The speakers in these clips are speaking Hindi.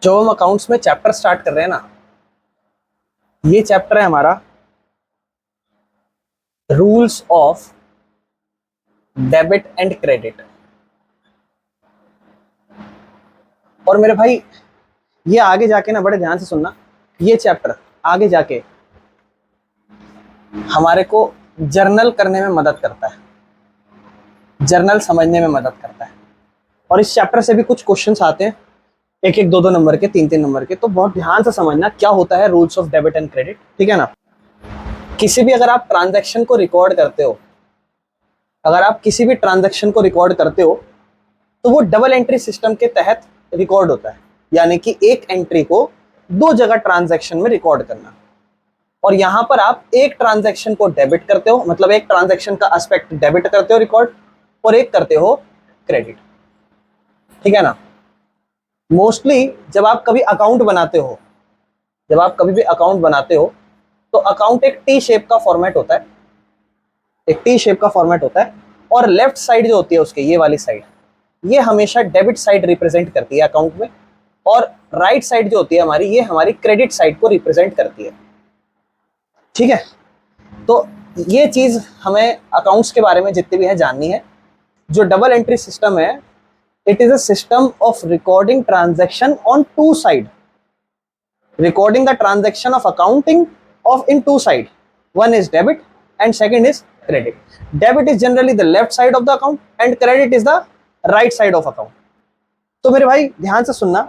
जो हम अकाउंट्स में चैप्टर स्टार्ट कर रहे हैं ना, ये चैप्टर है हमारा rules of debit and credit. और मेरे भाई ये आगे जाके ना बड़े ध्यान से सुनना, ये चैप्टर आगे जाके हमारे को जर्नल करने में मदद करता है, जर्नल समझने में मदद करता है। और इस चैप्टर से भी कुछ क्वेश्चंस आते हैं, एक एक दो दो नंबर के, तीन तीन नंबर के। तो बहुत ध्यान से समझना क्या होता है rules of debit and credit, ठीक है ना। किसी भी अगर आप ट्रांजैक्शन को रिकॉर्ड करते हो, अगर आप किसी भी ट्रांजैक्शन को रिकॉर्ड करते हो तो वो डबल एंट्री सिस्टम के तहत रिकॉर्ड होता है। यानी कि एक एंट्री को दो जगह ट्रांजैक्शन में रिकॉर्ड करना। और यहां पर आप एक ट्रांजैक्शन को डेबिट करते हो, मतलब एक ट्रांजैक्शन का एस्पेक्ट डेबिट करते हो रिकॉर्ड, और एक करते हो क्रेडिट, ठीक है ना। मोस्टली जब आप कभी अकाउंट बनाते हो, जब आप कभी भी अकाउंट बनाते हो तो अकाउंट एक टी शेप का फॉर्मेट होता है, एक टी शेप का फॉर्मेट होता है। और लेफ्ट साइड जो होती है उसके, ये वाली साइड, ये हमेशा डेबिट साइड रिप्रेजेंट करती है अकाउंट में, और राइट साइड जो होती है हमारी, ये हमारी क्रेडिट साइड को रिप्रेजेंट करती है, ठीक है। तो ये चीज हमें अकाउंट्स के बारे में जितनी भी है जाननी है। जो डबल एंट्री सिस्टम है, it is a system of recording transaction on two side, recording the transaction of accounting of in two side. One is debit and second is credit. Debit is generally the left side of the account and credit is the right side of account. तो मेरे भाई ध्यान से सुनना,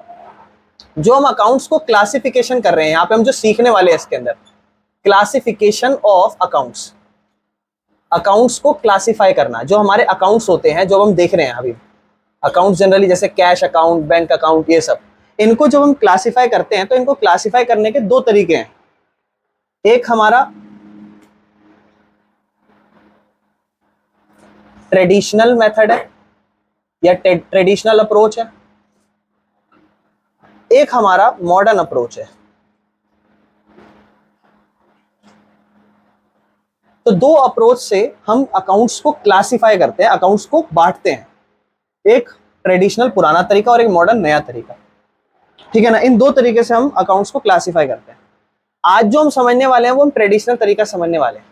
जो हम अकाउंट्स को क्लासिफिकेशन कर रहे हैं, यहाँ पे हम जो सीखने वाले हैं इसके अंदर, क्लासिफिकेशन ऑफ अकाउंट्स, अकाउंट्स को क्लासिफाई करना। जो हमारे अकाउंट्स होते हैं जो हम देख रहे हैं अभी, अकाउंट्स जनरली जैसे कैश अकाउंट, बैंक अकाउंट, ये सब, इनको जब हम क्लासिफाई करते हैं तो इनको क्लासिफाई करने के दो तरीके हैं। एक हमारा ट्रेडिशनल मेथड है या ट्रेडिशनल अप्रोच है, एक हमारा मॉडर्न अप्रोच है। तो दो अप्रोच से हम अकाउंट्स को क्लासिफाई करते हैं, अकाउंट्स को बांटते हैं। एक ट्रेडिशनल पुराना तरीका और एक मॉडर्न नया तरीका, ठीक है ना। इन दो तरीके से हम अकाउंट्स को क्लासिफाई करते हैं। आज जो हम समझने वाले हैं वो हम ट्रेडिशनल तरीका समझने वाले हैं।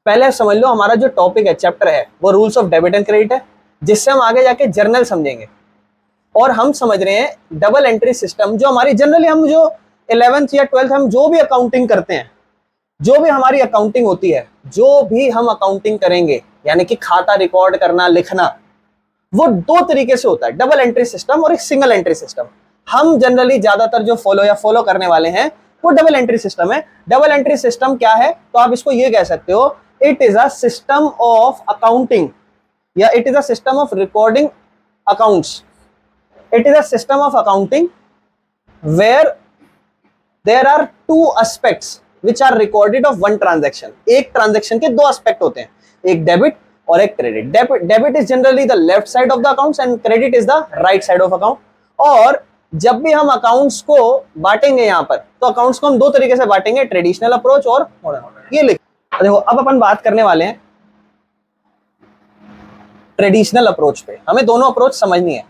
पहले समझ लो हमारा जो टॉपिक है, चैप्टर है, वो rules of debit and credit है, जिससे हम आगे जाके जर्नल समझेंगे। और हम समझ रहे हैं डबल एंट्री सिस्टम, जो हमारी जनरली हम जो 11th या 12th हम जो भी अकाउंटिंग करते हैं, जो भी हमारी अकाउंटिंग होती है, जो भी हम अकाउंटिंग करेंगे, यानी कि खाता रिकॉर्ड करना, लिखना, वो दो तरीके से होता है, डबल एंट्री सिस्टम और एक सिंगल एंट्री सिस्टम। हम जनरली ज्यादातर जो फॉलो करने वाले हैं वो डबल एंट्री सिस्टम है। डबल एंट्री सिस्टम क्या है, तो आप इसको ये कह सकते हो, it is a system of accounting या it is a system of recording accounts. It is a system of accounting where there are two aspects which are recorded of one transaction. एक ट्रांजैक्शन के दो एस्पेक्ट होते हैं, एक डेबिट और एक credit. Debit is generally the left side of the accounts and credit is the right side of account. और जब भी हम अकाउंट्स को बांटेंगे यहाँ पर, तो अकाउंट्स को हम दो तरीके से बांटेंगे, ट्रेडिशनल अप्रोच और मॉडर्न। ये लिख देखो, अब अपन बात करने वाले हैं ट्रेडिशनल अप्रोच पे। हमें दोनों अप्रोच समझनी है।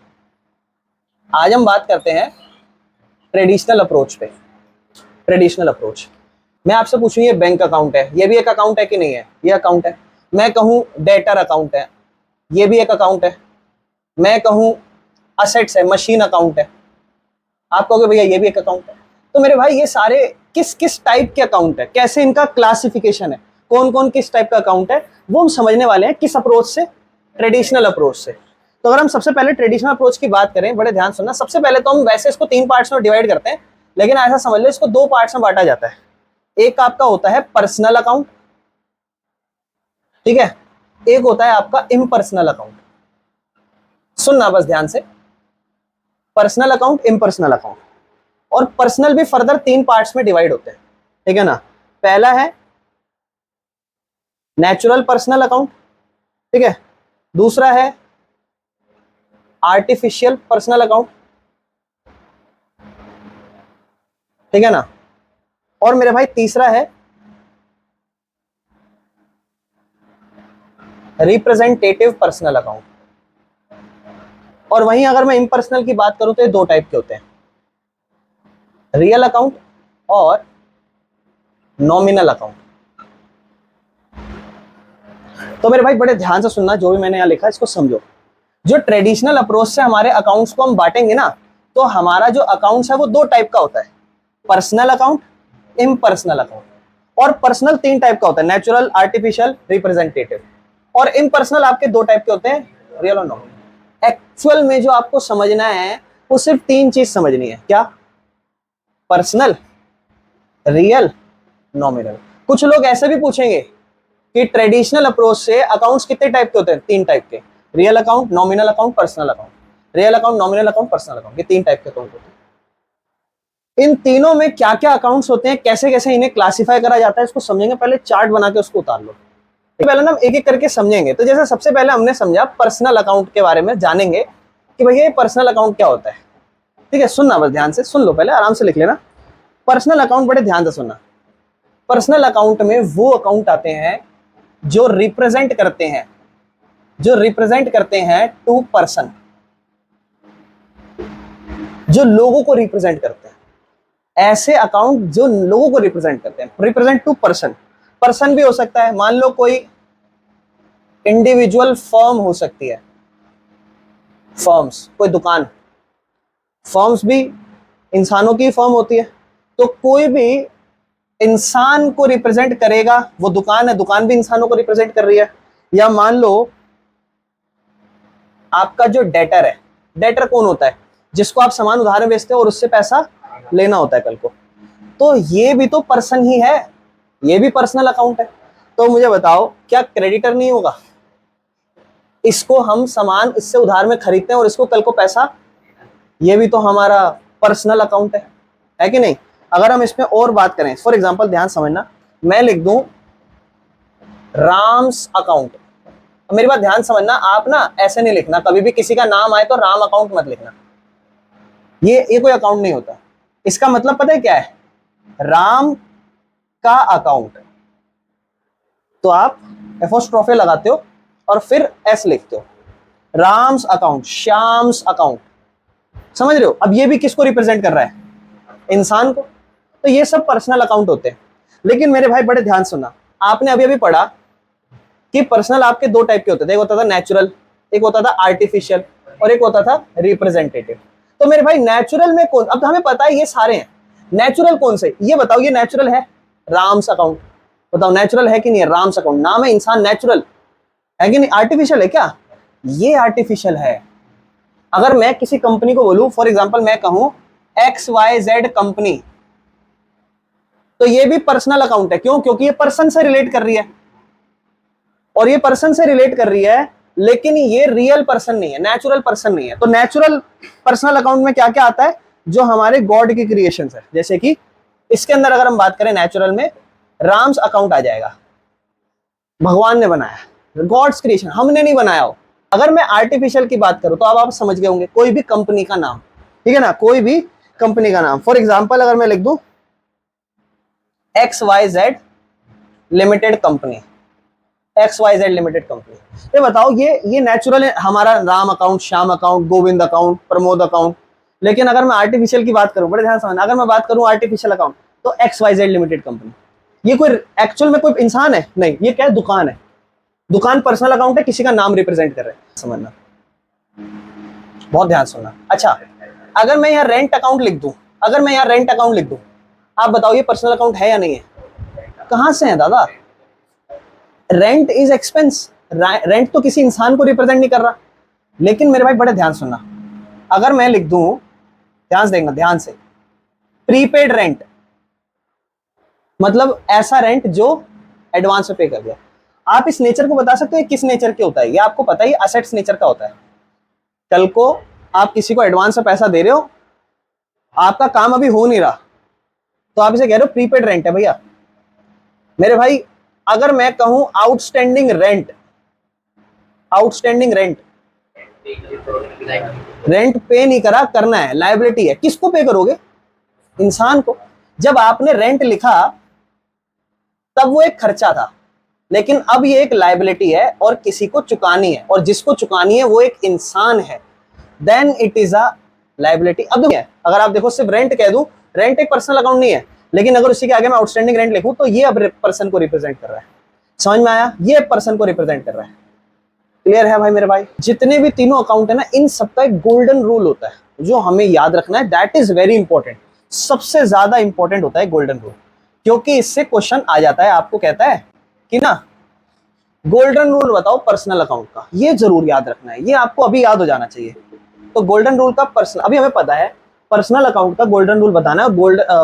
आज हम बात करते हैं ट्रेडिशनल अप्रोच पे। ट्रेडिशनल अप्रोच, मैं आपसे पूछूं, ये बैंक अकाउंट है, ये भी एक अकाउंट है कि नहीं है? ये अकाउंट है। मैं कहूं डेटर अकाउंट है, ये भी एक अकाउंट है। मैं कहूं असेट्स है, मशीन अकाउंट है, आप कहोगे भैया ये भी एक अकाउंट है। तो मेरे भाई ये सारे किस किस टाइप के अकाउंट है, कैसे इनका क्लासिफिकेशन है, कौन कौन किस टाइप का अकाउंट है, वो हम समझने वाले हैं किस अप्रोच से, ट्रेडिशनल अप्रोच से। तो अगर हम सबसे पहले ट्रेडिशनल अप्रोच की बात करें, बड़े ध्यान सुनना, सबसे पहले तो हम वैसे इसको तीन पार्ट्स में डिवाइड करते हैं, लेकिन ऐसा समझ लो इसको दो पार्ट्स में बांटा जाता है। एक आपका होता है पर्सनल अकाउंट, ठीक है, एक होता है आपका इम्पर्सनल अकाउंट। सुनना बस ध्यान से, पर्सनल अकाउंट, इम्पर्सनल अकाउंट। और पर्सनल भी फर्दर तीन पार्ट्स में डिवाइड होते हैं, ठीक है ना। पहला है नेचुरल पर्सनल अकाउंट, ठीक है, दूसरा है आर्टिफिशियल पर्सनल अकाउंट, ठीक है ना, और मेरे भाई तीसरा है रिप्रेजेंटेटिव पर्सनल अकाउंट। और वहीं अगर मैं इम्पर्सनल की बात करूं तो ये दो टाइप के होते हैं। रियल अकाउंट और नॉमिनल अकाउंट। तो मेरे भाई बड़े ध्यान से सुनना, जो भी मैंने यहाँ लिखा है इसको समझो। जो ट्रेडिशनल अप्रोच से हमारे अकाउंट्स को हम बांटेंगे ना, तो हमारा जो अकाउंट्स है वो दो टाइप का होता है, पर्सनल अकाउंट, इम्पर्सनल अकाउंट। और पर्सनल तीन टाइप का होता है, नेचुरल, आर्टिफिशियल, रिप्रेजेंटेटिव। और इम्पर्सनल आपके दो टाइप के होते हैं, रियल और नॉमिनल। एक्चुअल में जो आपको समझना है वो सिर्फ तीन चीज समझनी है। क्या? Personal, real, nominal. कुछ लोग ऐसे भी पूछेंगे कि ट्रेडिशनल अप्रोच से अकाउंट्स कितने टाइप के होते हैं? तीन टाइप के, real account, nominal account, personal account. Real account, nominal account, personal account, ये तीन टाइप के अकाउंट होते हैं। इन तीनों में क्या क्या अकाउंट्स होते हैं, कैसे कैसे इन्हें क्लासिफाई करा जाता है, इसको समझेंगे। पहले चार्ट बना के उसको उतार लो। पहले ना एक एक करके समझेंगे। तो जैसे सबसे पहले हमने समझा पर्सनल अकाउंट के बारे में, जानेंगे कि भैया ये पर्सनल अकाउंट क्या होता है। ठीक है, सुनना, बस ध्यान से सुन लो, पहले आराम से लिख लेना। पर्सनल अकाउंट बड़े ध्यान से सुनना। पर्सनल अकाउंट में वो अकाउंट आते हैं जो रिप्रेजेंट करते हैं, टू पर्सन, जो लोगों को रिप्रेजेंट करते हैं। ऐसे अकाउंट जो लोगों को रिप्रेजेंट करते हैं, रिप्रेजेंट टू पर्सन। पर्सन भी हो सकता है, मान लो कोई इंडिविजुअल फर्म हो सकती है, फर्म्स, कोई दुकान, फर्म्स भी इंसानों की फर्म होती है। तो कोई भी इंसान को रिप्रेजेंट करेगा, वो दुकान है, दुकान भी इंसानों को रिप्रेजेंट कर रही है। या मान लो आपका जो डेटर है, डेटर कौन होता है? जिसको आप सामान उधार बेचते हो और उससे पैसा लेना होता है कल को। तो ये भी तो पर्सन ही है, ये भी पर्सनल अकाउंट है। तो मुझे बताओ, क्या क्रेडिटर नहीं होगा? इसको हम सामान इससे उधार में खरीदते हैं और इसको कल को पैसा, ये भी तो हमारा पर्सनल अकाउंट है कि नहीं? अगर हम इसमें और बात करें, फॉर एग्जांपल ध्यान समझना, मैं लिख दूं राम्स अकाउंट। मेरी बात ध्यान समझना, आप ना ऐसे नहीं लिखना, कभी भी किसी का नाम आए तो राम अकाउंट मत लिखना, ये कोई अकाउंट नहीं होता। इसका मतलब पता है क्या है? राम का अकाउंट। तो आप एपोस्ट्रोफे लगाते हो और फिर एस लिखते हो, राम्स अकाउंट, श्याम्स अकाउंट। समझ रहे हो? अब ये भी किसको रिप्रेजेंट कर रहा है? इंसान को। तो ये सब पर्सनल अकाउंट होते हैं। लेकिन मेरे भाई बड़े ध्यान सुनना, आपने अभी अभी पढ़ा कि पर्सनल आपके दो टाइप के होते थे, एक होता था नेचुरल, एक होता था आर्टिफिशियल, और एक होता था रिप्रेजेंटेटिव। तो मेरे भाई नेचुरल में कौन, अब तो हमें पता है ये सारे हैं, नेचुरल कौन से? ये बताओ, ये नेचुरल है? राम्स अकाउंट। बताओ नेचुरल है कि नहीं है? राम्स अकाउंट, नाम है इंसान, नेचुरल है कि नहीं? आर्टिफिशियल है क्या? ये आर्टिफिशियल है। अगर मैं किसी कंपनी को बोलूं, फॉर एग्जांपल मैं कहूं XYZ कंपनी, तो ये भी पर्सनल अकाउंट है। क्यों? क्योंकि ये पर्सन से रिलेट कर रही है, और ये पर्सन से रिलेट कर रही है, लेकिन ये रियल पर्सन नहीं है, नेचुरल पर्सन नहीं है। तो नेचुरल पर्सनल अकाउंट में क्या क्या आता है? जो हमारे गॉड की क्रिएशंस है। जैसे कि इसके अंदर अगर हम बात करें, नेचुरल में राम्स अकाउंट आ जाएगा, भगवान ने बनाया, गॉड्स क्रिएशन, हमने नहीं बनाया हो। अगर मैं आर्टिफिशियल की बात करूं तो अब आप समझ गए होंगे, कोई भी कंपनी का नाम, ठीक है ना, कोई भी कंपनी का नाम। फॉर एग्जांपल अगर मैं लिख दूं XYZ limited company, XYZ limited company, ये बताओ, ये नेचुरल है हमारा, Ram account, Shyam account, Govind account, Pramod account. लेकिन अगर मैं आर्टिफिशियल की बात करूं, बड़े ध्यान समझना, अगर मैं बात करूं आर्टिफिशियल अकाउंट, तो XYZ लिमिटेड कंपनी, ये कोई एक्चुअल में कोई इंसान है? नहीं, ये क्या है? दुकान है। दुकान पर्सनल अकाउंट है, किसी का नाम रिप्रेजेंट कर रहे हैं, समझना, बहुत ध्यान सुनना। अच्छा, अगर मैं यहाँ रेंट अकाउंट लिख दूं, अगर मैं यहाँ रेंट अकाउंट लिख दूं, आप बताओ ये पर्सनल अकाउंट है या नहीं है? कहां से है दादा? रेंट इज एक्सपेंस, रेंट तो किसी इंसान को रिप्रेजेंट नहीं कर रहा। लेकिन मेरे भाई बड़े ध्यान सुनना, अगर मैं लिख दूं, ध्यान से देखना, ध्यान से, प्रीपेड रेंट, मतलब ऐसा रेंट जो एडवांस में पे कर दिया। आप इस नेचर को बता सकते हो किस नेचर के होता है? ये आपको पता ही, असेट्स नेचर का होता है। कल को आप किसी को एडवांस में पैसा दे रहे हो, आपका काम अभी हो नहीं रहा, तो आप इसे कह रहे हो प्रीपेड रेंट है भैया। मेरे भाई अगर मैं कहूं outstanding rent, outstanding rent, rent पे नहीं करा, करना है, लायबिलिटी है, किसको पे करोगे? इंसान को। जब आपने रेंट लिखा तब वो एक खर्चा था, लेकिन अब ये एक लायबिलिटी है और किसी को चुकानी है, और जिसको चुकानी है वो एक इंसान है, then it is a liability. अब अगर आप देखो सिर्फ रेंट कह दूं रेंट एक पर्सनल अकाउंट नहीं है, लेकिन अगर उसी के आगे मैं आउटस्टैंडिंग रेंट लिखूं तो ये अब पर्सन को रिप्रेजेंट कर रहा है। समझ में आया? ये पर्सन को रिप्रेजेंट कर रहा है। क्लियर है भाई मेरे भाई? जितने भी तीनों अकाउंट है ना, इन सबका एक गोल्डन रूल होता है जो हमें याद रखना है। दैट इज वेरी इंपॉर्टेंट, सबसे ज्यादा इंपॉर्टेंट होता है गोल्डन रूल, क्योंकि इससे क्वेश्चन आ जाता है, आपको कहता है कि ना गोल्डन रूल बताओ पर्सनल अकाउंट का, ये जरूर याद रखना है, ये आपको अभी याद हो जाना चाहिए। तो गोल्डन रूल का पर्सनल, अभी हमें पता है पर्सनल अकाउंट का गोल्डन रूल बताना है।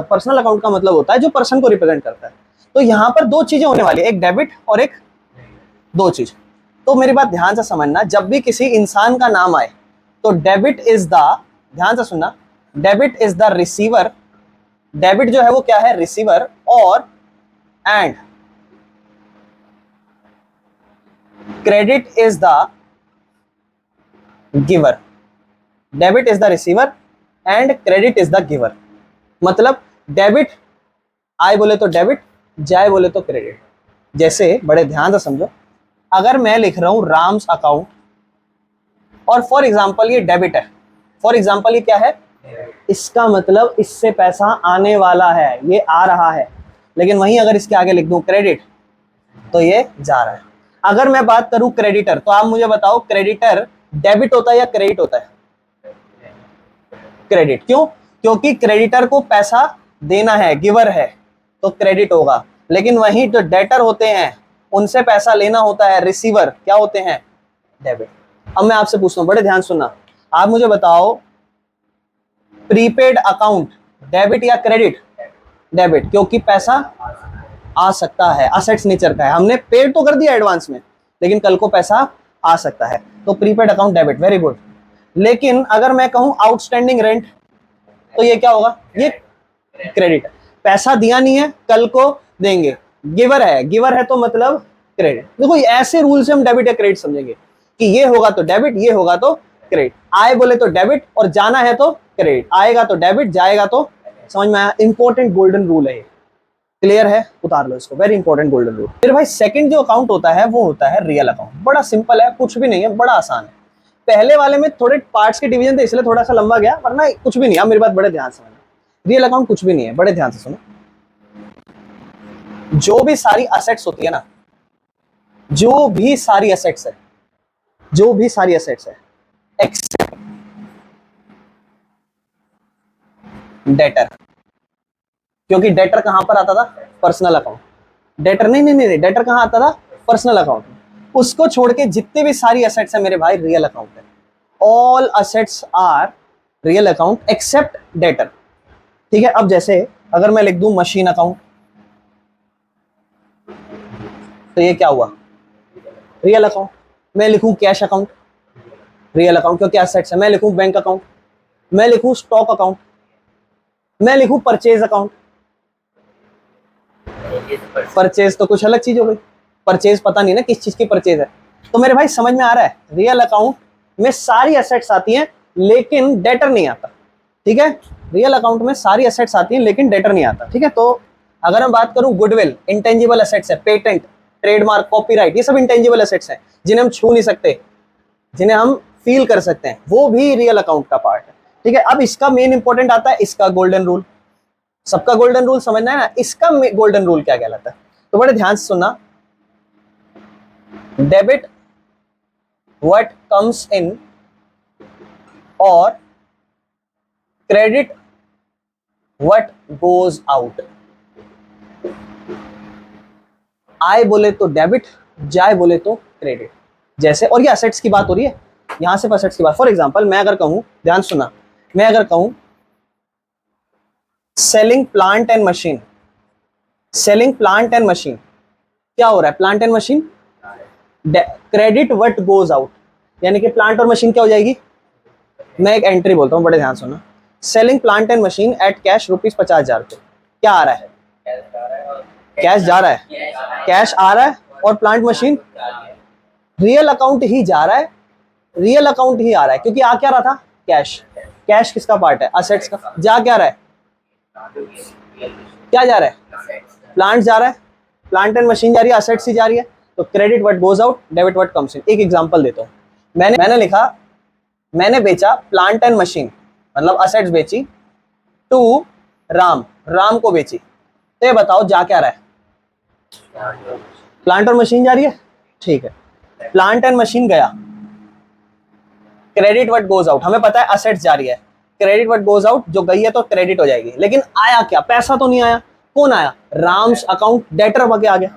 पर्सनल अकाउंट का मतलब होता है जो पर्सन को रिप्रेजेंट करता है। तो यहां पर दो चीजें होने वाली है, एक डेबिट और एक दो चीज। तो मेरी बात ध्यान से समझना, जब भी किसी इंसान का नाम आए तो डेबिट इज द, ध्यान से सुनना, debit is the receiver, debit जो है वो क्या है, रिसीवर, और and credit is the giver. Debit is the receiver and credit is the giver. मतलब डेबिट आए बोले तो डेबिट, जाए बोले तो क्रेडिट। जैसे बड़े ध्यान से समझो, अगर मैं लिख रहा हूं राम्स अकाउंट और फॉर एग्जांपल ये डेबिट है, फॉर एग्जांपल ये क्या है, इसका मतलब इससे पैसा आने वाला है, ये आ रहा है। लेकिन वहीं अगर इसके आगे लिख दूं क्रेडिट तो ये जा रहा है। अगर मैं बात करूं क्रेडिटर, तो आप मुझे बताओ क्रेडिटर डेबिट होता है या क्रेडिट होता है? क्रेडिट। क्यों? क्योंकि क्रेडिटर को पैसा देना है, गिवर है, तो क्रेडिट होगा। लेकिन वहीं जो डेटर होते हैं उनसे पैसा लेना होता है, रिसीवर, क्या होते हैं, डेबिट। अब मैं आपसे पूछता हूं, बड़े ध्यान सुनना, आप मुझे बताओ प्रीपेड अकाउंट डेबिट या क्रेडिट? डेबिट, क्योंकि पैसा आ सकता है, असेट्स नेचर का है, हमने पेड तो कर दिया एडवांस में, लेकिन कल को पैसा आ सकता है, तो prepaid account debit, very good. लेकिन अगर मैं कहूं आउटस्टैंडिंग रेंट, तो ये क्या होगा, ये क्रेडिट। पैसा दिया नहीं है, कल को देंगे, गिवर है, गिवर है तो मतलब क्रेडिट। देखो ऐसे रूल से हम डेबिट या क्रेडिट समझेंगे कि ये होगा तो डेबिट, ये होगा तो क्रेडिट। आए बोले तो डेबिट और जाना है तो क्रेडिट, आएगा तो डेबिट, जाएगा तो, समझ में आया? इंपॉर्टेंट गोल्डन रूल है ये। क्लियर है? उतार लो इसको, वेरी इंपॉर्टेंट गोल्डन रूल। फिर भाई सेकंड जो अकाउंट होता है वो होता है रियल अकाउंट। बड़ा सिंपल है, कुछ भी नहीं है, बड़ा आसान है। पहले वाले में थोड़े पार्ट्स के डिवीजन थे इसलिए थोड़ा सा लंबा गया, वरना कुछ भी नहीं है। मेरी बात बड़े ध्यान से समझना, रियल अकाउंट कुछ भी नहीं है, बड़े ध्यान से सुनो। जो भी सारी असेट्स होती है ना, जो भी सारी असेट्स है, जो भी सारी असेट्स है एक्सेप्ट डेटर, क्योंकि डेटर कहां पर आता था, पर्सनल अकाउंट। डेटर नहीं, डेटर कहां आता था, पर्सनल अकाउंट। उसको छोड़ के जितने भी सारी असेट्स है मेरे भाई रियल अकाउंट है। All assets are real account except debtor. ठीक है? अब जैसे अगर मैं लिख दूं मशीन अकाउंट, तो ये क्या हुआ, रियल अकाउंट। मैं लिखूं कैश अकाउंट, रियल अकाउंट क्योंकि एसेट्स है। मैं लिखूं बैंक अकाउंट, मैं लिखूं स्टॉक अकाउंट, मैं लिखूं परचेज अकाउंट, परचेज तो कुछ अलग चीज हो गई, परचेज पता नहीं ना किस चीज की परचेज है। तो मेरे भाई समझ में आ रहा है, रियल अकाउंट में सारी एसेट्स आती हैं लेकिन डेटर नहीं आता। ठीक है? रियल अकाउंट में सारी एसेट्स आती हैं लेकिन डेटर नहीं आता। ठीक है? तो अगर मैं बात करूं गुडविल, इंटेंजिबल एसेट्स है, पेटेंट, ट्रेडमार्क, कॉपीराइट, ये सब इंटेंजिबल एसेट्स हैं जिन्हें हम छू नहीं सकते, जिन्हें हम फील कर सकते हैं, वो भी रियल अकाउंट का पार्ट है। ठीक है? अब इसका मेन इंपॉर्टेंट आता है इसका गोल्डन रूल। सबका गोल्डन रूल समझना है ना, इसका गोल्डन रूल क्या कहलाता है, तो बड़े ध्यान से सुनना। डेबिट व्हाट कम्स इन और क्रेडिट व्हाट गोज आउट। आए बोले तो डेबिट, जाए बोले तो क्रेडिट। जैसे, और ये असेट्स की बात हो रही है, यहां सिर्फ असेट्स की बात। फॉर एग्जांपल मैं अगर कहूं, ध्यान सुना, मैं अगर कहूं selling plant and machine, selling plant and machine, क्या हो रहा है, plant and machine credit what goes out, यानी कि प्लांट और मशीन क्या हो जाएगी। मैं एक एंट्री बोलता हूं, बड़े ध्यान सुना, selling plant and machine eight cash ₹50,000। क्या आ रहा है, कैश जा रहा है, कैश आ रहा है, और प्लांट मशीन रियल अकाउंट ही जा रहा है, रियल अकाउंट ही आ रहा है, क्योंकि आ क्या रहा था, कैश। कैश किसका पार्ट है, असेट्स का। जा क्या रहा है, क्या जा रहा है, प्लांट जा रहा है, प्लांट एंड मशीन जा रही है, असेट्स ही जा रही है। तो credit what goes out, debit what comes इन। एक एग्जांपल देता हूं, मैंने लिखा, मैंने बेचा प्लांट एंड मशीन, मतलब असेट्स बेची, टू राम, राम को बेची, तो ये बताओ जा क्या रहा है? प्लांट और मशीन जा रही है, ठीक है, प्लांट एंड मशीन गया, क्रेडिट व्हाट गोज आउट, हमें पता है असेट्स जा रही है, क्रेडिट व्हाट गोज आउट, जो गई है तो क्रेडिट हो जाएगी, लेकिन आया क्या? पैसा तो नहीं आया। कौन आया? राम्स अकाउंट डेटर बके आ गया,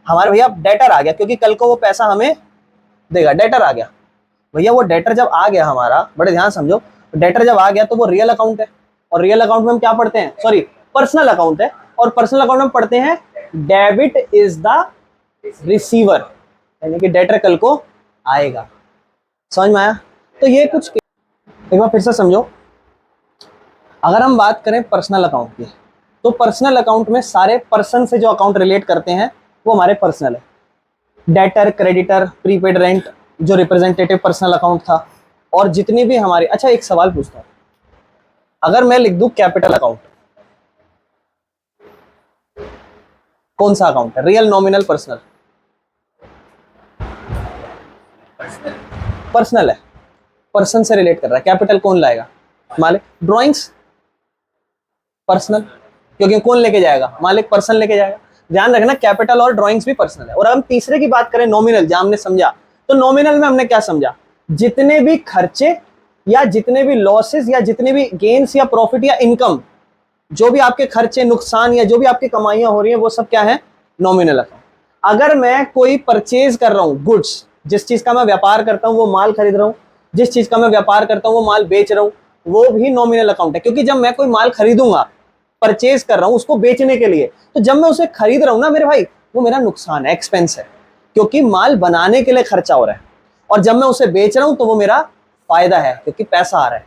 हमारे भैया डेटर आ गया, क्योंकि कल को वो पैसा हमें देगा, डेटर आ गया भैया। वो डेटर जब आ गया हमारा, बड़े ध्यान समझो, डेटर जब आ गया तो वो रियल अकाउंट है, और रियल अकाउंट में हम क्या पढ़ते हैं, सॉरी पर्सनल अकाउंट है, और पर्सनल अकाउंट में पढ़ते हैं डेबिट इज द रिसीवर, यानी कि डेटर कल को आएगा। समझ में आया? तो ये कुछ एक बार फिर से समझो, अगर हम बात करें पर्सनल अकाउंट की, तो पर्सनल अकाउंट में सारे पर्सन से जो अकाउंट रिलेट करते हैं वो हमारे पर्सनल है, डेटर, क्रेडिटर, प्रीपेड रेंट, जो रिप्रेजेंटेटिव पर्सनल अकाउंट था, और जितनी भी हमारी। अच्छा एक सवाल पूछता हूं, अगर मैं लिख दूं कैपिटल अकाउंट, कौन सा अकाउंट है? Real, nominal, personal? पर्सनल है, पर्सन से रिलेट कर रहा है। कैपिटल कौन लाएगा? मालिक। ड्राइंग्स पर्सनल, क्योंकि कौन लेके जाएगा? मालिक, पर्सन लेके जाएगा। ध्यान रखना कैपिटल और ड्राइंग्स भी पर्सनल है। और हम तीसरे की बात करें नॉमिनल, जहां हमने समझा, तो नॉमिनल में हमने क्या समझा? जितने भी खर्चे या जितने भी लॉसेस या जितने भी गेन्स या प्रॉफिट या इनकम, जो भी आपके खर्चे, नुकसान या जो भी आपकी कमाइयां हो रही है, वो सब क्या है? Nominal account. अगर मैं कोई परचेज कर रहा हूं, गुड्स, जिस चीज का मैं व्यापार करता हूं वो माल खरीद रहा हूं, जिस चीज का मैं व्यापार करता हूं वो माल बेच रहा हूं, वो भी नॉमिनल अकाउंट है। क्योंकि जब मैं कोई माल खरीदूंगा, परचेज कर रहा हूं उसको बेचने के लिए, तो जब मैं उसे खरीद रहा हूं ना मेरे भाई, वो मेरा नुकसान है, एक्सपेंस है, क्योंकि माल बनाने के लिए खर्चा हो रहा है। और जब मैं उसे बेच रहा हूं तो वो मेरा फायदा है, क्योंकि पैसा आ रहा है।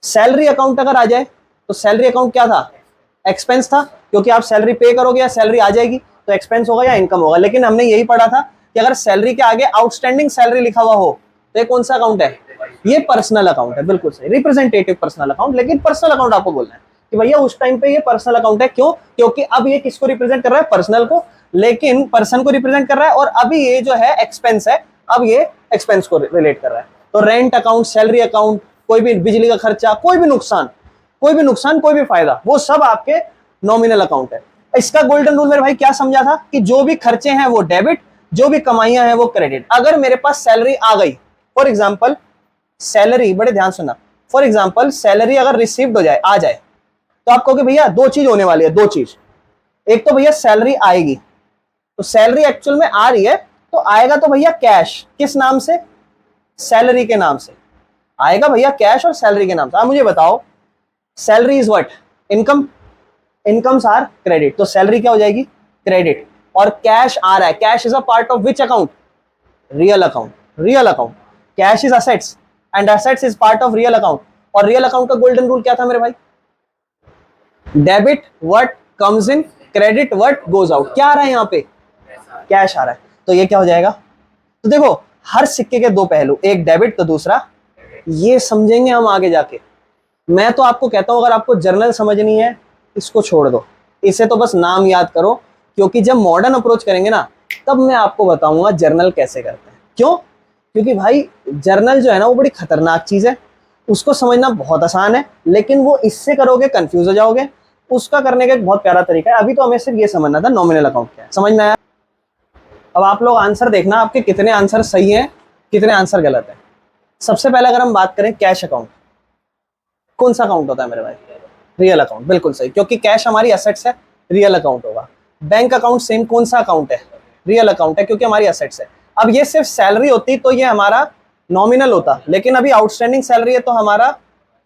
सैलरी अकाउंट अगर आ जाए, तो सैलरी अकाउंट क्या था? एक्सपेंस था, क्योंकि आप सैलरी पे करोगे या सैलरी आ जाएगी तो एक्सपेंस होगा या इनकम होगा। लेकिन हमने यही पढ़ा था कि अगर सैलरी के आगे आउटस्टैंडिंग सैलरी लिखा हुआ हो तो ये कौन सा अकाउंट है? ये पर्सनल अकाउंट है। बिल्कुल सही, रिप्रेजेंटेटिव पर्सनल अकाउंट। लेकिन पर्सनल अकाउंट आपको बोलना है कि भैया उस टाइम पे ये पर्सनल अकाउंट है। क्यों? क्योंकि अब ये किसको रिप्रेजेंट कर रहा है? पर्सनल को, लेकिन पर्सन को रिप्रेजेंट कर रहा है। और अभी ये जो है एक्सपेंस है, अब ये एक्सपेंस को रिलेट कर रहा है। तो रेंट अकाउंट, सैलरी अकाउंट, कोई भी बिजली का खर्चा, कोई भी नुकसान, कोई भी फायदा, वो सब आपके नॉमिनल अकाउंट है। इसका गोल्डन रूल मेरे भाई क्या समझा था कि जो भी खर्चे हैं वो डेबिट, जो भी कमाइयां हैं वो क्रेडिट। अगर मेरे पास सैलरी आ गई, फॉर एग्जांपल सैलरी, बड़े ध्यान सुनना, फॉर एग्जांपल सैलरी अगर रिसीव्ड हो जाए, आ जाए, तो आप कहोगे भैया दो चीज होने वाली है, दो चीज। एक तो भैया सैलरी आएगी, तो सैलरी एक्चुअल में आ रही है, तो आएगा तो भैया कैश, किस नाम से? सैलरी के नाम से आएगा भैया, कैश और सैलरी के नाम से। आप मुझे बताओ, salary is what? Income, incomes are credit, तो सैलरी क्या हो जाएगी? क्रेडिट। और कैश आ रहा है, cash is a part of which account? Real account, real account. Cash is assets and assets is part of real account. और रियल अकाउंट का गोल्डन रूल क्या था मेरे भाई? Debit what comes in, credit what goes out. क्या आ रहा है यहाँ पे? कैश आ रहा है, तो ये क्या हो जाएगा? तो देखो, हर सिक्के के दो पहलू, एक डेबिट तो दूसरा, ये समझेंगे हम आगे जाके। मैं तो आपको कहता हूं, अगर आपको जर्नल समझनी है, इसको छोड़ दो, इसे तो बस नाम याद करो, क्योंकि जब मॉडर्न अप्रोच करेंगे ना, तब मैं आपको बताऊंगा जर्नल कैसे करते हैं। क्यों? क्योंकि भाई जर्नल जो है ना, वो बड़ी खतरनाक चीज है। उसको समझना बहुत आसान है, लेकिन वो इससे करोगे कंफ्यूज हो जाओगे। उसका करने का एक बहुत प्यारा तरीका है। अभी तो हमें सिर्फ ये समझना था नॉमिनल अकाउंट क्या है। समझ में आया? अब आप लोग आंसर देखना, आपके कितने आंसर सही हैं, कितने आंसर गलत है। सबसे पहले अगर हम बात करें कैश अकाउंट, कौन सा अकाउंट होता है मेरे भाई? Real account. बिल्कुल सही, क्योंकि कैश हमारी एसेट्स है, रियल अकाउंट होगा। बैंक अकाउंट सेम, कौन सा अकाउंट है? रियल अकाउंट है, क्योंकि हमारी एसेट्स है। अब ये सिर्फ सैलरी होती तो ये हमारा नॉमिनल होता, लेकिन अभी आउटस्टैंडिंग सैलरी है तो हमारा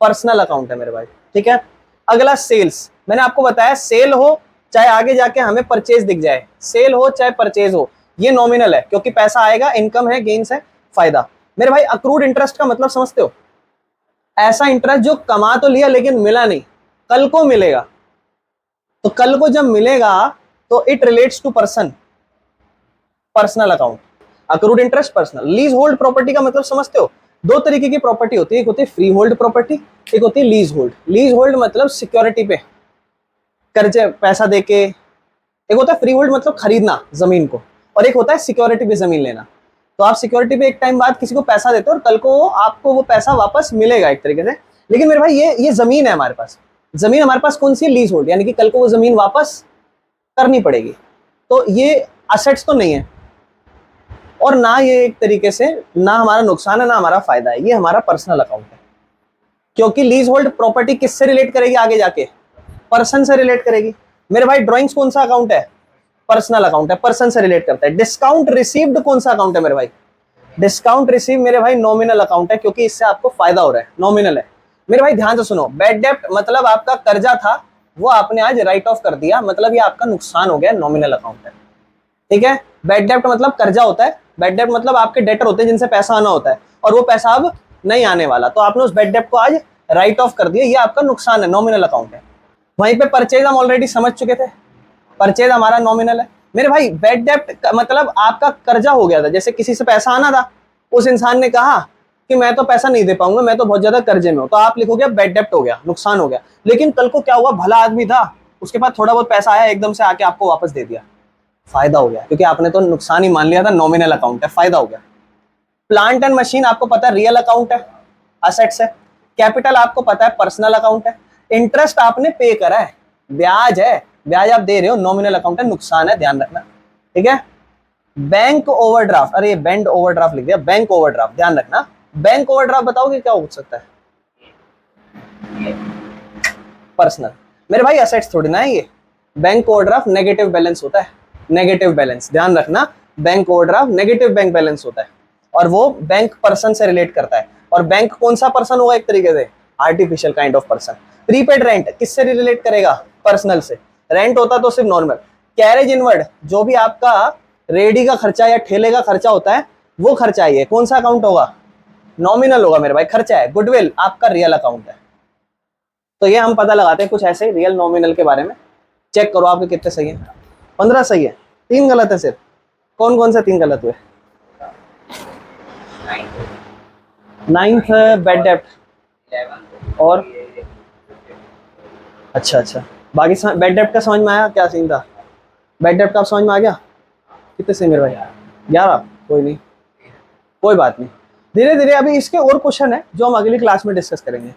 पर्सनल अकाउंट है मेरे भाई। ठीक है, अगला सेल्स। मैंने आपको बताया सेल हो चाहे आगे जाके हमें परचेज दिख जाए, सेल हो चाहे परचेज हो, ये नॉमिनल है, क्योंकि पैसा आएगा, इनकम है, गेन्स है, फायदा। मेरे भाई अक्रूड इंटरेस्ट का मतलब समझते हो? ऐसा इंटरेस्ट जो कमा तो लिया लेकिन मिला नहीं, कल को मिलेगा। तो कल को जब मिलेगा तो it relates to person, personal account. Accrued interest personal. Leasehold property का मतलब समझते हो? दो तरीके की प्रॉपर्टी होती है, एक होती है फ्री होल्ड प्रॉपर्टी, एक होती है लीज होल्ड। लीज होल्ड मतलब सिक्योरिटी पे कर्जे पैसा देके, एक होता है फ्री होल्ड मतलब खरीदना जमीन को, और एक होता है सिक्योरिटी पे जमीन लेना। तो आप सिक्योरिटी पे एक टाइम बाद किसी को पैसा देते हो और कल को आपको वो पैसा वापस मिलेगा एक तरीके से। लेकिन मेरे भाई ये जमीन है हमारे पास, जमीन हमारे पास कौन सी है? लीज होल्ड, यानी कि कल को वो जमीन वापस करनी पड़ेगी। तो ये असेट्स तो नहीं है, और ना ये एक तरीके से ना हमारा नुकसान है ना हमारा फायदा है, ये हमारा पर्सनल अकाउंट है। क्योंकि लीज होल्ड प्रॉपर्टी किससे रिलेट करेगी आगे जाके? पर्सन से रिलेट करेगी। मेरे भाई ड्राइंग्स कौन सा अकाउंट है? पर्सनल अकाउंट है, पर्सन से रिलेट करता है। डिस्काउंट रिसीव्ड कौन सा अकाउंट है मेरे भाई? डिस्काउंट रिसीव मेरे भाई नॉमिनल अकाउंट है, क्योंकि इससे आपको फायदा हो रहा है, नॉमिनल है। मेरे भाई ध्यान से सुनो, बैड डेप्ट मतलब आपका कर्जा था, वो आपने आज राइट ऑफ कर दिया, मतलब ये आपका नुकसान हो गया, नॉमिनल अकाउंट है। ठीक है, बैड डेप्ट मतलब कर्जा होता है, बैड डेप्ट मतलब आपके डेटर होते हैं जिनसे पैसा आना होता है, और वो पैसा अब नहीं आने वाला, तो आपने उस बैड डेप्ट को आज राइट ऑफ कर दिया, ये आपका नुकसान है, नॉमिनल अकाउंट है। वहीं पे परचेज हम ऑलरेडी समझ चुके थे, परचेज हमारा नॉमिनल है। मेरे भाई बैड डेप्ट मतलब आपका कर्जा हो गया था, जैसे किसी से पैसा आना था, उस इंसान ने कहा कि मैं तो पैसा नहीं दे पाऊंगा, मैं तो बहुत ज्यादा कर्जे में हूं, तो आप लिखोगे बैड डेप्ट हो गया, नुकसान हो गया। लेकिन कल को क्या हुआ, भला आदमी था, उसके पास थोड़ा बहुत पैसा आया, एकदम से आके आपको वापस दे दिया, फायदा हो गया, क्योंकि आपने तो नुकसान ही मान लिया था, नॉमिनल अकाउंट है, फायदा हो गया। प्लांट एंड मशीन आपको पता है रियल अकाउंट है, असेट्स है। कैपिटल आपको पता है पर्सनल अकाउंट है। इंटरेस्ट आपने पे करा है, ब्याज है, ब्याज आप दे रहे हो, नॉमिनल अकाउंट है, नुकसान है, ध्यान रखना। ठीक है, बैंक ओवरड्राफ्ट, अरे बैंक ओवरड्राफ्ट लिख दिया, बैंक ओवरड्राफ्ट, ध्यान रखना। बैंक ओवरड्राफ्ट बताओगे क्या हो सकता है? पर्सनल। मेरे भाई असेट्स थोड़ी ना है ये। बैंक ओवरड्राफ्ट नेगेटिव बैलेंस होता है, नेगेटिव बैलेंस, ध्यान रखना। Bank overdraft negative bank balance होता है, और वो बैंक पर्सन से रिलेट करता है। और बैंक कौन सा पर्सन होगा? एक तरीके से artificial kind of person. Prepaid rent किससे रिलेट करेगा? पर्सनल से। रेंट होता तो सिर्फ नॉर्मल। कैरेज इनवर्ड, जो भी आपका रेडी का खर्चा या ठेले का खर्चा होता है, वो खर्चा ही है, कौन सा अकाउंट होगा? नॉमिनल होगा मेरे भाई, खर्चा है। गुडविल आपका रियल अकाउंट है। तो ये हम पता लगाते हैं कुछ ऐसे रियल नॉमिनल के बारे में। चेक करो आपके कितने सही हैं। 15 सही है, 3 गलत है सिर्फ। कौन कौन से 3 गलत हुए? 9th बैड डेप्ट, और अच्छा अच्छा, बाकी बैड डेप्ट का समझ में आया क्या सीन था? बैड डेप्ट का समझ में आ गया? कितने सही मेरे भाई? 11। कोई नहीं, कोई बात नहीं, धीरे धीरे। अभी इसके और क्वेश्चन है जो हम अगली क्लास में डिस्कस करेंगे।